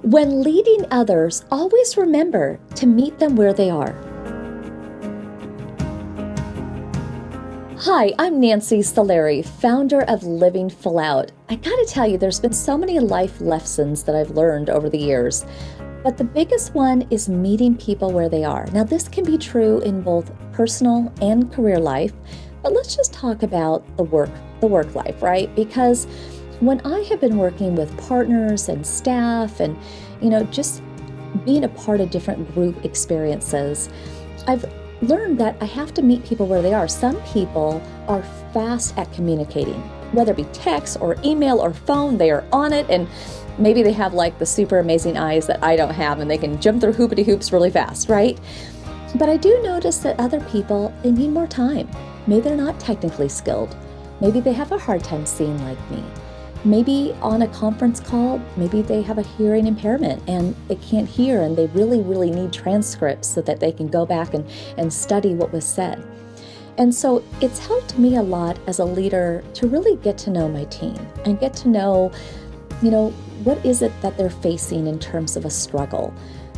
When leading others, always remember to meet them where they are. Hi, I'm Nancy Solari, founder of Living Full Out. I gotta tell you, there's been so many life lessons that I've learned over the years, but the biggest one is meeting people where they are. Now, this can be true in both personal and career life, but let's just talk about the work life, right? Because when I have been working with partners and staff and, just being a part of different group experiences, I've learned that I have to meet people where they are. Some people are fast at communicating, whether it be text or email or phone, they are on it, and maybe they have like the super amazing eyes that I don't have and they can jump through hoopity hoops really fast, right? But I do notice that other people, they need more time. Maybe they're not technically skilled. Maybe they have a hard time seeing like me. Maybe on a conference call, maybe they have a hearing impairment and they can't hear and they really, really need transcripts so that they can go back and study what was said. And so it's helped me a lot as a leader to really get to know my team and get to know, what is it that they're facing in terms of a struggle?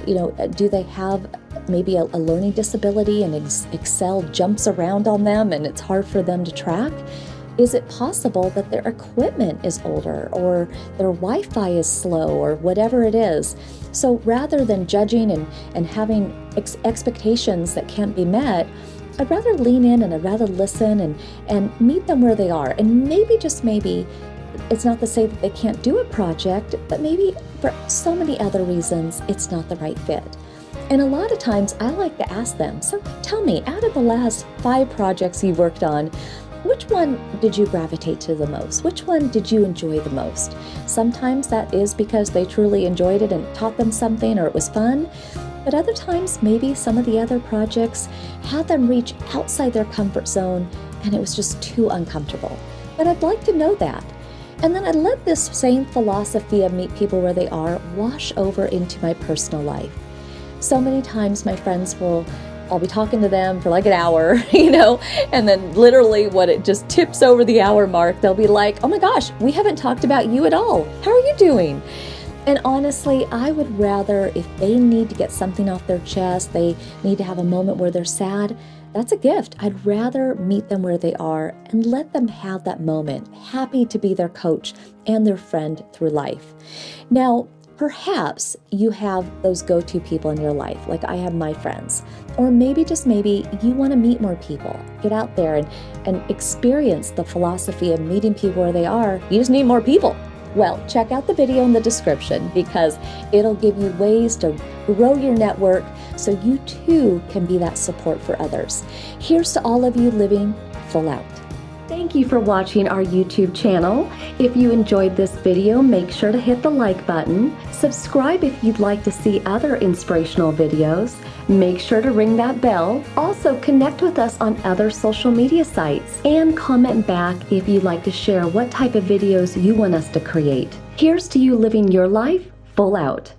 Do they have maybe a learning disability and Excel jumps around on them and it's hard for them to track? Is it possible that their equipment is older or their Wi-Fi is slow or whatever it is? So rather than judging and having expectations that can't be met, I'd rather lean in and I'd rather listen and meet them where they are. And maybe, just maybe, it's not to say that they can't do a project, but maybe for so many other reasons, it's not the right fit. And a lot of times I like to ask them, so tell me, out of the last 5 projects you've worked on, which one did you gravitate to the most? Which one did you enjoy the most? Sometimes that is because they truly enjoyed it and taught them something or it was fun. But other times, maybe some of the other projects had them reach outside their comfort zone and it was just too uncomfortable. But I'd like to know that. And then I let this same philosophy of meet people where they are wash over into my personal life. So many times my friends I'll be talking to them for like an hour, and then literally when it just tips over the hour mark, they'll be like, oh my gosh, we haven't talked about you at all. How are you doing? And honestly, I would rather, if they need to get something off their chest, they need to have a moment where they're sad, that's a gift. I'd rather meet them where they are and let them have that moment, happy to be their coach and their friend through life. Now, perhaps you have those go-to people in your life, like I have my friends. Or maybe, just maybe, you want to meet more people. Get out there and experience the philosophy of meeting people where they are. You just need more people. Well, check out the video in the description because it'll give you ways to grow your network so you too can be that support for others. Here's to all of you living full out. Thank you for watching our YouTube channel. If you enjoyed this video, make sure to hit the like button. Subscribe if you'd like to see other inspirational videos. Make sure to ring that bell. Also, connect with us on other social media sites and comment back if you'd like to share what type of videos you want us to create. Here's to you living your life full out.